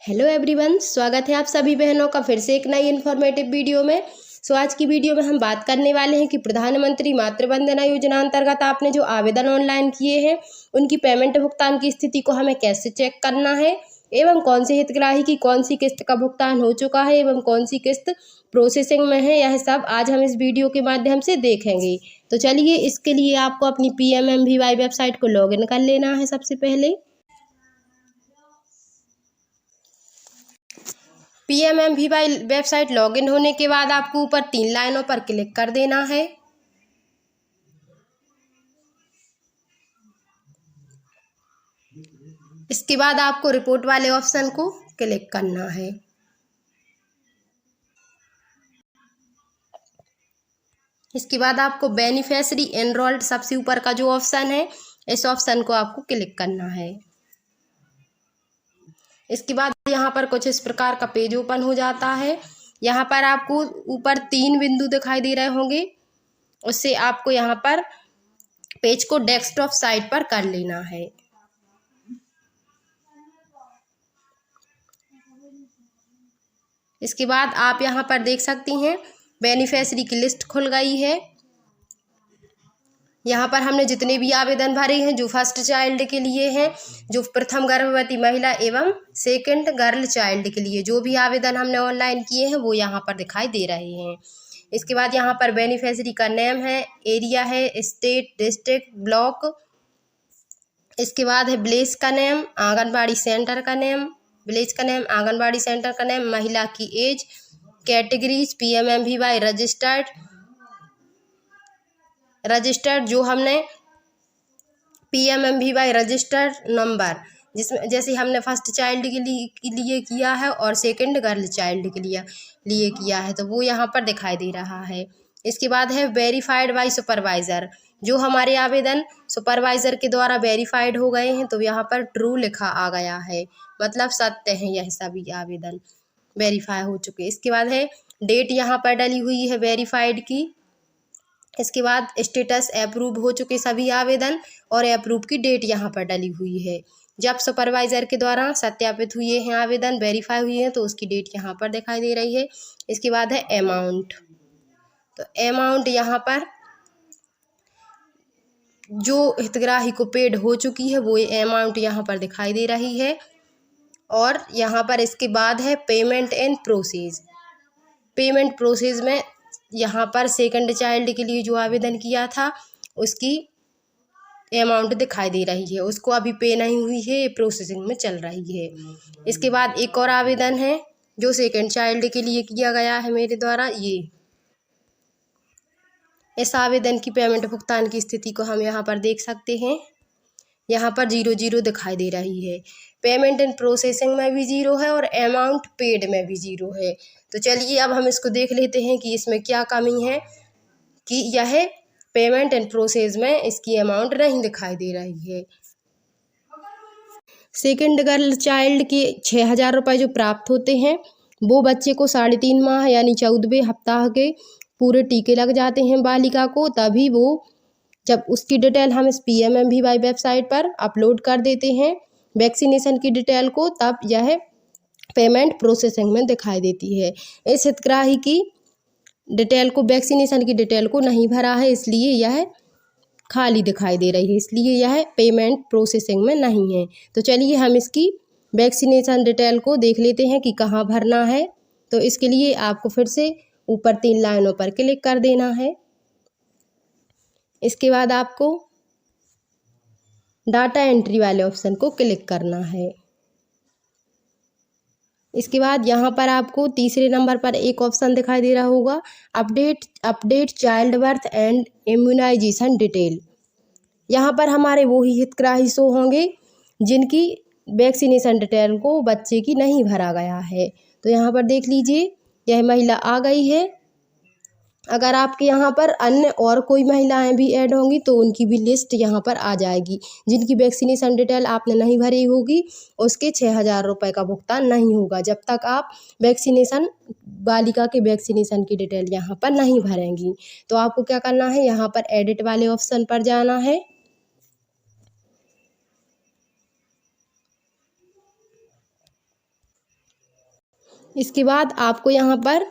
Hello everyone, स्वागत है आप सभी बहनों का फिर से एक नई इन्फॉर्मेटिव वीडियो में। आज की वीडियो में हम बात करने वाले हैं कि प्रधानमंत्री मातृ वंदना योजना अंतर्गत आपने जो आवेदन ऑनलाइन किए हैं उनकी पेमेंट भुगतान की स्थिति को हमें कैसे चेक करना है एवं कौन से हितग्राही की कौन सी किस्त का भुगतान हो चुका है एवं कौन सी किस्त प्रोसेसिंग में है। यह सब आज हम इस वीडियो के माध्यम से देखेंगे। तो चलिए, इसके लिए आपको अपनी PMMVY वेबसाइट को लॉगिन कर लेना है। सबसे पहले PMMVY वेबसाइट लॉगिन होने के बाद आपको ऊपर 3 लाइनों पर क्लिक कर देना है। इसके बाद आपको रिपोर्ट वाले ऑप्शन को क्लिक करना है। इसके बाद आपको बेनिफिशियरी एनरोल्ड सबसे ऊपर का जो ऑप्शन है, इस ऑप्शन को आपको क्लिक करना है। इसके बाद यहाँ पर कुछ इस प्रकार का पेज ओपन हो जाता है। यहाँ पर आपको ऊपर 3 बिंदु दिखाई दे रहे होंगे, उससे आपको यहाँ पर पेज को डेस्कटॉप साइड पर कर लेना है। इसके बाद आप यहाँ पर देख सकती हैं बेनिफिशियरी की लिस्ट खुल गई है। यहाँ पर हमने जितने भी आवेदन भरे हैं, जो फर्स्ट चाइल्ड के लिए हैं, जो प्रथम गर्भवती महिला एवं सेकंड गर्ल चाइल्ड के लिए जो भी आवेदन हमने ऑनलाइन किए हैं वो यहाँ पर दिखाई दे रहे हैं। इसके बाद यहाँ पर बेनिफिशियरी का नेम है, एरिया है, स्टेट, डिस्ट्रिक्ट, ब्लॉक। इसके बाद है विलेज का नेम, आंगनबाड़ी सेंटर का नेम, विलेज का नेम, आंगनबाड़ी सेंटर का नेम, महिला की एज, कैटेगरीज, PMMVY रजिस्टर्ड जो हमने PMMVY रजिस्टर्ड नंबर, जिसमें जैसे हमने फर्स्ट चाइल्ड के लिए किया है और सेकंड गर्ल चाइल्ड के लिए किया है, तो वो यहाँ पर दिखाई दे रहा है। इसके बाद है वेरीफाइड बाय सुपरवाइज़र, जो हमारे आवेदन सुपरवाइज़र के द्वारा वेरीफाइड हो गए हैं, तो यहाँ पर ट्रू लिखा आ गया है, मतलब सत्य है, यह सभी आवेदन वेरीफाई हो चुके। इसके बाद है डेट यहाँ पर डली हुई है वेरीफाइड की। इसके बाद स्टेटस अप्रूव हो चुके सभी आवेदन और अप्रूव की डेट यहाँ पर डली हुई है। जब सुपरवाइज़र के द्वारा सत्यापित हुए हैं आवेदन, वेरीफाई हुए हैं, तो उसकी डेट यहाँ पर दिखाई दे रही है। इसके बाद है अमाउंट, तो अमाउंट यहाँ पर जो हितग्राही को पेड हो चुकी है वो अमाउंट यहाँ पर दिखाई दे रही है। और यहाँ पर इसके बाद है payment and process. Payment process में यहाँ पर सेकंड चाइल्ड के लिए जो आवेदन किया था उसकी अमाउंट दिखाई दे रही है, उसको अभी पे नहीं हुई है, ये प्रोसेसिंग में चल रही है। इसके बाद एक और आवेदन है जो सेकंड चाइल्ड के लिए किया गया है मेरे द्वारा। इस आवेदन की पेमेंट भुगतान की स्थिति को हम यहाँ पर देख सकते हैं। यहाँ पर 0 दिखाई दे रही है। पेमेंट इन प्रोसेसिंग में भी 0 है और अमाउंट पेड में भी 0 है। तो चलिए अब हम इसको देख लेते हैं कि इसमें क्या कमी है कि यह पेमेंट इन प्रोसेस में इसकी अमाउंट नहीं दिखाई दे रही है। सेकंड गर्ल चाइल्ड के 6000 रुपये जो प्राप्त होते हैं वो बच्चे को 3.5 माह यानी 14वें हफ्ताह के पूरे टीके लग जाते हैं बालिका को, तभी वो जब उसकी डिटेल हम इस PMMVY वेबसाइट पर अपलोड कर देते हैं वैक्सीनेशन की डिटेल को, तब यह पेमेंट प्रोसेसिंग में दिखाई देती है। इस हितग्राही की डिटेल को, वैक्सीनेशन की डिटेल को नहीं भरा है, इसलिए यह खाली दिखाई दे रही है, इसलिए यह पेमेंट प्रोसेसिंग में नहीं है। तो चलिए हम इसकी वैक्सीनेशन डिटेल को देख लेते हैं कि कहाँ भरना है। तो इसके लिए आपको फिर से ऊपर 3 लाइनों पर क्लिक कर देना है। इसके बाद आपको डाटा एंट्री वाले ऑप्शन को क्लिक करना है। इसके बाद यहाँ पर आपको तीसरे नंबर पर एक ऑप्शन दिखाई दे रहा होगा, update child birth and immunisation detail. यहाँ पर हमारे वो ही हितग्राही शो होंगे जिनकी वैक्सीनेशन डिटेल को बच्चे की नहीं भरा गया है। तो यहाँ पर देख लीजिए, यह महिला आ गई है। अगर आपके यहाँ पर अन्य और कोई महिलाएं भी ऐड होंगी तो उनकी भी लिस्ट यहाँ पर आ जाएगी। जिनकी वैक्सीनेशन डिटेल आपने नहीं भरी होगी उसके 6000 रुपये का भुगतान नहीं होगा, जब तक आप बालिका के वैक्सीनेशन की डिटेल यहाँ पर नहीं भरेंगी। तो आपको क्या करना है, यहाँ पर एडिट वाले ऑप्शन पर जाना है। इसके बाद आपको यहाँ पर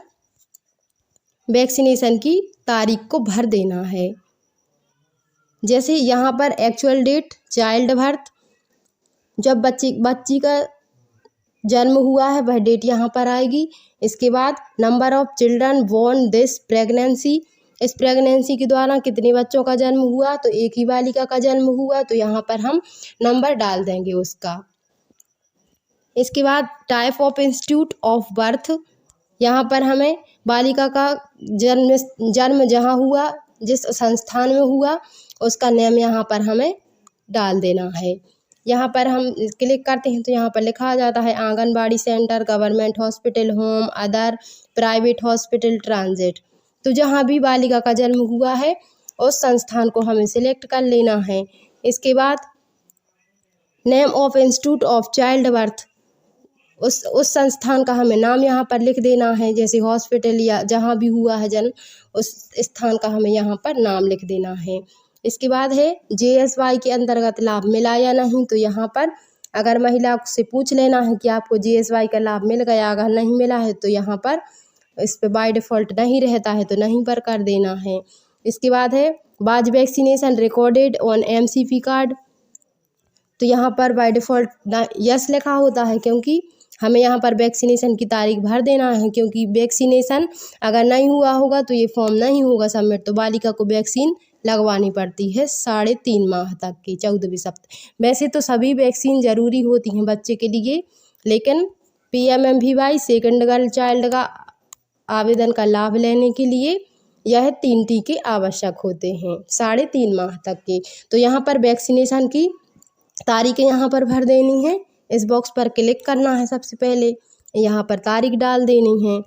वैक्सीनेशन की तारीख को भर देना है। जैसे यहाँ पर एक्चुअल डेट, चाइल्ड बर्थ, जब बच्ची का जन्म हुआ है वह डेट यहाँ पर आएगी। इसके बाद number of children born this pregnancy, इस प्रेगनेंसी के दौरान कितने बच्चों का जन्म हुआ, तो एक ही बालिका का जन्म हुआ, तो यहाँ पर हम नंबर डाल देंगे उसका। इसके बाद type of institute of birth, यहाँ पर हमें बालिका का जन्म जहाँ हुआ, जिस संस्थान में हुआ, उसका नाम यहाँ पर हमें डाल देना है। यहाँ पर हम क्लिक करते हैं तो यहाँ पर लिखा जाता है anganwadi centre, government hospital, home, other, private hospital, transit. तो जहाँ भी बालिका का जन्म हुआ है उस संस्थान को हमें सिलेक्ट कर लेना है। इसके बाद name of institute of child birth, उस संस्थान का हमें नाम यहाँ पर लिख देना है। जैसे हॉस्पिटल या जहाँ भी हुआ है जन्म, उस स्थान का हमें यहाँ पर नाम लिख देना है। इसके बाद है JSY के अंतर्गत लाभ मिला या नहीं, तो यहाँ पर अगर महिला से पूछ लेना है कि आपको JSY का लाभ मिल गया, अगर नहीं मिला है तो यहाँ पर इस पर बाय डिफ़ॉल्ट नहीं रहता है तो नहीं पर कर देना है। इसके बाद है was vaccination recorded on MCP card, तो यहाँ पर बाय डिफ़ॉल्ट यस लिखा होता है, क्योंकि हमें यहाँ पर वैक्सीनेशन की तारीख भर देना है। क्योंकि वैक्सीनेशन अगर नहीं हुआ होगा तो ये फॉर्म नहीं होगा सबमिट, तो बालिका को वैक्सीन लगवानी पड़ती है 3.5 माह तक की, 14वें सप्ताह। वैसे तो सभी वैक्सीन ज़रूरी होती हैं बच्चे के लिए, लेकिन PMMVY सेकेंड गर्ल चाइल्ड का आवेदन का लाभ लेने के लिए यह 3 टीके आवश्यक होते हैं 3.5 माह तक के। तो यहाँ पर वैक्सीनेशन की तारीखें यहाँ पर भर देनी है। इस बॉक्स पर क्लिक करना है, सबसे पहले यहाँ पर तारीख डाल देनी है।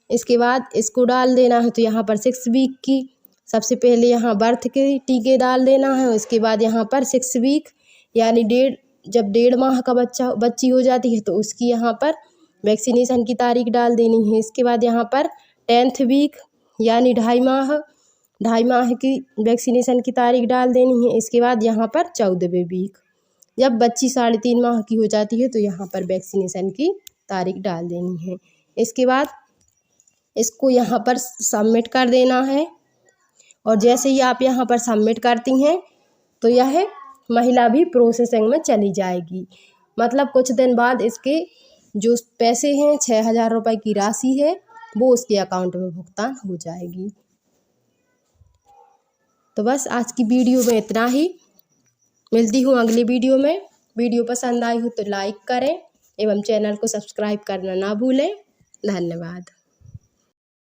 इसके बाद इसको डाल देना है, तो यहाँ पर 6 वीक की सबसे पहले यहाँ बर्थ के टीके डाल देना है। उसके बाद यहाँ पर 6 वीक यानी जब 1.5 माह का बच्ची हो जाती है तो उसकी यहाँ पर वैक्सीनेशन की तारीख डाल देनी है। इसके बाद यहाँ पर 10th वीक यानी 2.5 माह की वैक्सीनेशन की तारीख डाल देनी है। इसके बाद यहाँ पर 14वें वीक, जब बच्ची 3.5 माह की हो जाती है तो यहाँ पर वैक्सीनेशन की तारीख डाल देनी है। इसके बाद इसको यहाँ पर सबमिट कर देना है, और जैसे ही आप यहाँ पर सबमिट करती हैं तो यह महिला भी प्रोसेसिंग में चली जाएगी। मतलब कुछ दिन बाद इसके जो पैसे हैं 6,000 रुपये की राशि है वो उसके अकाउंट में भुगतान हो जाएगी। तो बस आज की वीडियो में इतना ही। मिलती हूँ अगली वीडियो में। वीडियो पसंद आई हो तो लाइक करें एवं चैनल को सब्सक्राइब करना ना भूलें। धन्यवाद।